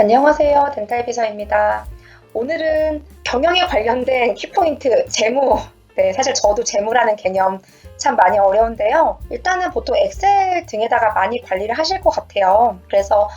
안녕하세요. 덴탈비서입니다. 오늘은 경영에 관련된 키포인트, 재무. 사실 저도 재무라는 개념 참 많이 어려운데요. 일단은 보통 엑셀 등에다가 많이 관리를 하실 것 같아요. 그래서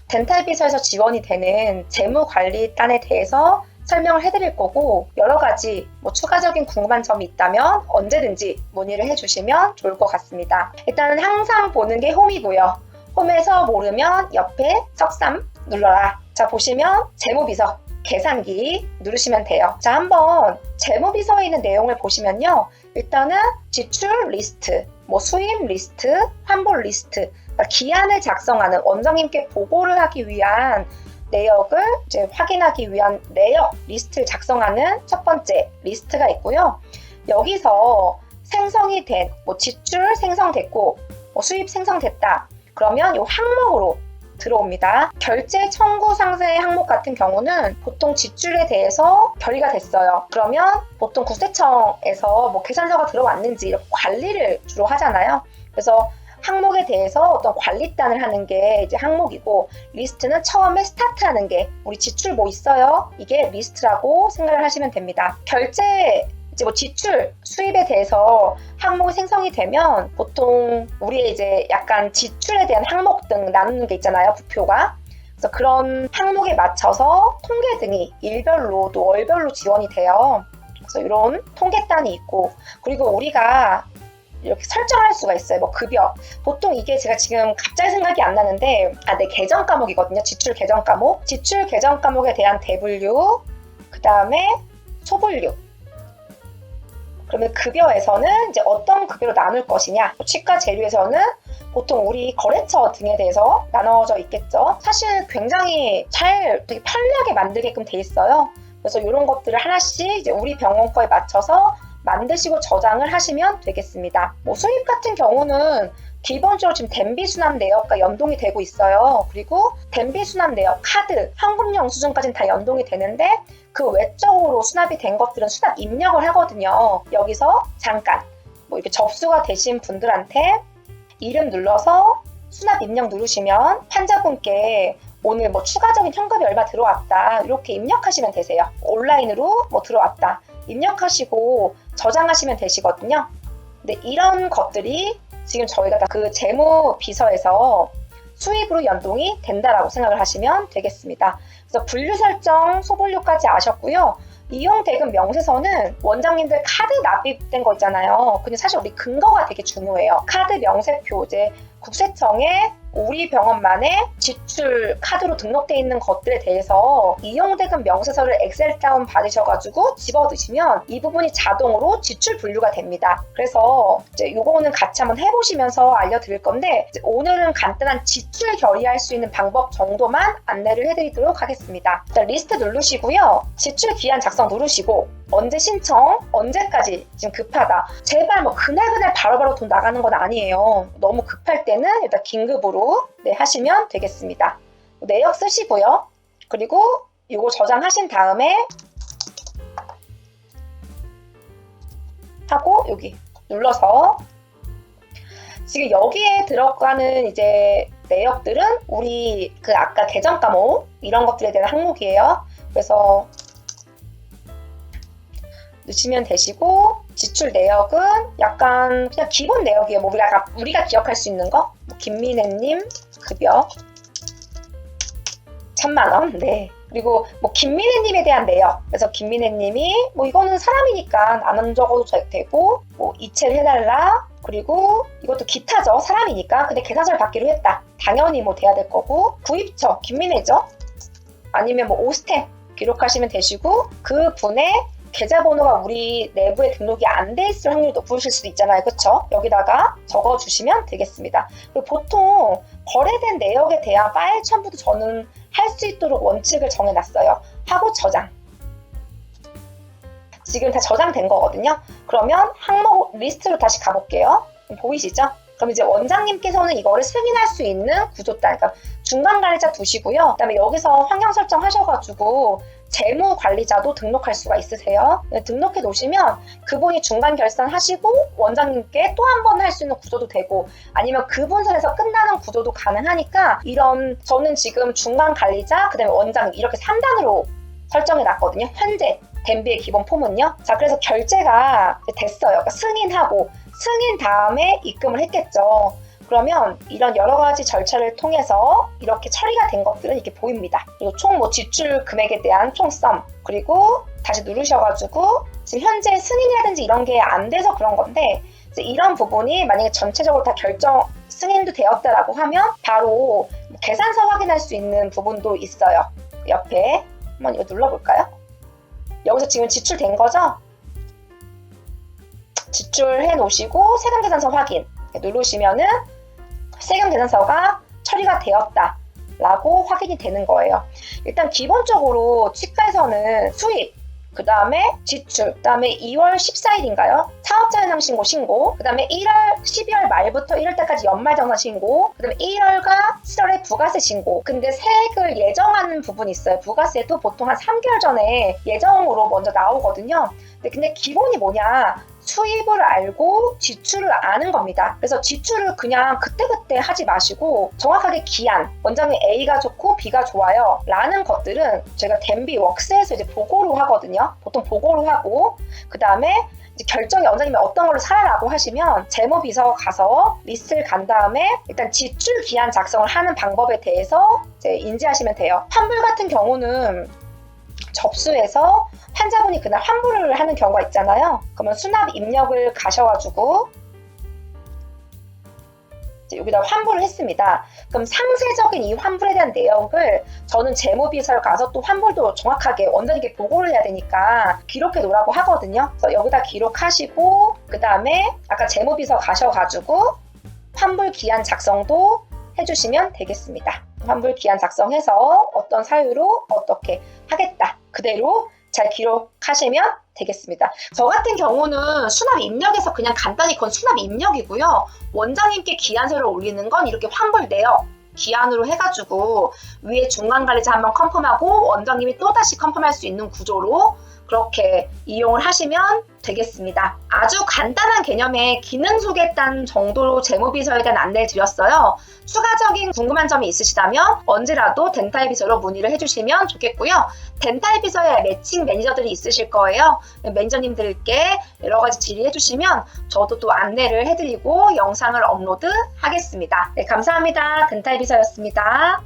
덴탈비서에서 지원이 되는 재무관리단에 대해서 설명을 해드릴 거고, 여러 가지 추가적인 궁금한 점이 있다면 언제든지 문의를 해주시면 좋을 것 같습니다. 일단은 항상 보는 게 홈이고요. 홈에서 모르면 옆에 석삼 눌러라. 자, 보시면 재무비서 계산기 누르시면 돼요. 자, 한번 재무비서에 있는 내용을 보시면요. 일단은 지출 리스트, 수입 리스트, 환불 리스트, 기한을 작성하는 원장님께 보고를 하기 위한 내역을 이제 확인하기 위한 내역 리스트를 작성하는 첫 번째 리스트가 있고요. 여기서 생성이 된 지출 생성됐고 수입 생성됐다. 그러면 이 항목으로 들어옵니다. 결제 청구 상세 항목 같은 경우는 보통 지출에 대해서 결의가 됐어요. 그러면 보통 국세청에서 계산서가 들어왔는지 이렇게 관리를 주로 하잖아요. 그래서 항목에 대해서 어떤 관리단을 하는 게 이제 항목이고, 리스트는 처음에 스타트하는 게 우리 지출 뭐 있어요? 이게 리스트라고 생각을 하시면 됩니다. 결제 이제 지출, 수입에 대해서 항목이 생성이 되면 보통 우리의 이제 약간 지출에 대한 항목 등 나누는 게 있잖아요, 부표가. 그래서 그런 항목에 맞춰서 통계 등이 일별로 또 월별로 지원이 돼요. 그래서 이런 통계단이 있고, 그리고 우리가 이렇게 설정할 수가 있어요. 급여. 보통 이게 제가 지금 갑자기 생각이 안 나는데, 계정 과목이거든요. 지출 계정 과목. 지출 계정 과목에 대한 대분류, 그 다음에 소분류. 그러면 급여에서는 이제 어떤 급여로 나눌 것이냐. 치과 재료에서는 보통 우리 거래처 등에 대해서 나눠져 있겠죠. 사실 굉장히 되게 편리하게 만들게끔 돼 있어요. 그래서 이런 것들을 하나씩 이제 우리 병원 거에 맞춰서 만드시고 저장을 하시면 되겠습니다. 수입 같은 경우는 기본적으로 지금 den비 수납 내역과 연동이 되고 있어요. 그리고 den비 수납 내역, 카드, 현금 영수증까지는 다 연동이 되는데, 그 외적으로 수납이 된 것들은 수납 입력을 하거든요. 여기서 잠깐 이렇게 접수가 되신 분들한테 이름 눌러서 수납 입력 누르시면 환자분께 오늘 추가적인 현금이 얼마 들어왔다 이렇게 입력하시면 되세요. 온라인으로 들어왔다 입력하시고 저장하시면 되시거든요. 근데 이런 것들이 지금 저희가 다 그 재무비서에서 수입으로 연동이 된다라고 생각을 하시면 되겠습니다. 그래서 분류 설정, 소분류까지 아셨고요. 이용 대금 명세서는 원장님들 카드 납입된 거 있잖아요. 근데 사실 우리 근거가 되게 중요해요. 카드 명세표, 이제 국세청에 우리 병원만의 지출 카드로 등록되어 있는 것들에 대해서 이용대금 명세서를 엑셀 다운 받으셔가지고 집어드시면 이 부분이 자동으로 지출 분류가 됩니다. 그래서 이제 요거는 같이 한번 해보시면서 알려드릴 건데, 이제 오늘은 간단한 지출 결의할 수 있는 방법 정도만 안내를 해드리도록 하겠습니다. 일단 리스트 누르시고요. 지출 기한 작성 누르시고, 언제 신청, 언제까지 지금 급하다. 제발 그날 바로바로 돈 나가는 건 아니에요. 너무 급할 때는 일단 긴급으로 하시면 되겠습니다. 내역 쓰시고요. 그리고 이거 저장하신 다음에 하고 여기 눌러서, 지금 여기에 들어가는 이제 내역들은 우리 아까 계정 과목 이런 것들에 대한 항목이에요. 그래서 넣으시면 되시고, 지출 내역은 약간 그냥 기본 내역이에요. 우리가 기억할 수 있는 거. 김민혜님 급여 1000만원. 네. 그리고 김민혜님에 대한 내역. 그래서 김민혜님이 이거는 사람이니까 안 적어도 되고, 이체를 해달라. 그리고 이것도 기타죠. 사람이니까. 근데 계산서를 받기로 했다. 당연히 돼야 될 거고, 구입처 김민혜죠. 아니면 오스템 기록하시면 되시고, 그 분의 계좌번호가 우리 내부에 등록이 안 돼 있을 확률이 높으실 수도 있잖아요. 그쵸? 여기다가 적어주시면 되겠습니다. 그리고 보통 거래된 내역에 대한 파일 첨부도 저는 할 수 있도록 원칙을 정해놨어요. 하고 저장. 지금 다 저장된 거거든요. 그러면 항목 리스트로 다시 가볼게요. 보이시죠? 그럼 이제 원장님께서는 이거를 승인할 수 있는 구조단, 그러니까 중간 관리자 두시고요. 그다음에 여기서 환경 설정 하셔가지고 재무 관리자도 등록할 수가 있으세요. 네, 등록해 놓으시면 그분이 중간 결산하시고 원장님께 또 한 번 할 수 있는 구조도 되고 아니면 그분 선에서 끝나는 구조도 가능하니까 이런 저는 지금 중간 관리자 그다음에 원장님 이렇게 3단으로 설정해 놨거든요. 현재 덴비의 기본 폼은요. 자, 그래서 결제가 됐어요. 그러니까 승인하고 승인 다음에 입금을 했겠죠. 그러면 이런 여러 가지 절차를 통해서 이렇게 처리가 된 것들은 이렇게 보입니다. 그리고 총 지출 금액에 대한 총썸 그리고 다시 누르셔가지고 지금 현재 승인이라든지 이런 게 안 돼서 그런 건데 이제 이런 부분이 만약에 전체적으로 다 결정 승인도 되었다라고 하면 바로 계산서 확인할 수 있는 부분도 있어요. 옆에 한번 이거 눌러볼까요? 여기서 지금 지출된 거죠? 지출해 놓으시고 세금 계산서 확인 누르시면은 세금 계산서가 처리가 되었다 라고 확인이 되는 거예요. 일단 기본적으로 치과에서는 수입, 그 다음에 지출, 그 다음에 2월 14일인가요? 사업자 현황 신고, 그 다음에 12월 말부터 1월 때까지 연말정산 신고, 그 다음에 1월과 7월에 부가세 신고. 근데 세액을 예정하는 부분이 있어요. 부가세도 보통 한 3개월 전에 예정으로 먼저 나오거든요. 근데 기본이 뭐냐? 수입을 알고 지출을 아는 겁니다. 그래서 지출을 그냥 그때그때 하지 마시고 정확하게 기한, 원장님 A가 좋고 B가 좋아요 라는 것들은 제가 덴비 웍스에서 이제 보고로 하거든요. 보통 보고로 하고 그 다음에 결정이 원장님이 어떤 걸로 사라고 하시면 재무비서 가서 리스트를 간 다음에 일단 지출 기한 작성을 하는 방법에 대해서 이제 인지하시면 돼요. 환불 같은 경우는 접수해서 환자분이 그날 환불을 하는 경우가 있잖아요. 그러면 수납 입력을 가셔가지고 여기다 환불을 했습니다. 그럼 상세적인 이 환불에 대한 내용을 저는 재무비서를 가서 또 환불도 정확하게 원장님께 보고를 해야 되니까 기록해 놓으라고 하거든요. 그래서 여기다 기록하시고 그 다음에 아까 재무비서 가셔가지고 환불 기한 작성도 해주시면 되겠습니다. 환불 기한 작성해서 어떤 사유로 어떻게 하겠다 그대로 잘 기록하시면 되겠습니다. 저 같은 경우는 수납 입력에서 그냥 간단히 그건 수납 입력이고요. 원장님께 기한서를 올리는 건 이렇게 환불 내역 기한으로 해가지고 위에 중간관리자 한번 컨펌하고 원장님이 또다시 컨펌할 수 있는 구조로 그렇게 이용을 하시면 되겠습니다. 아주 간단한 개념의 기능 소개단 정도로 재무비서에 대한 안내를 드렸어요. 추가적인 궁금한 점이 있으시다면 언제라도 덴탈 비서로 문의를 해주시면 좋겠고요. 덴탈 비서에 매칭 매니저들이 있으실 거예요. 매니저님들께 여러 가지 질의해 주시면 저도 또 안내를 해드리고 영상을 업로드 하겠습니다. 네, 감사합니다. 덴탈 비서였습니다.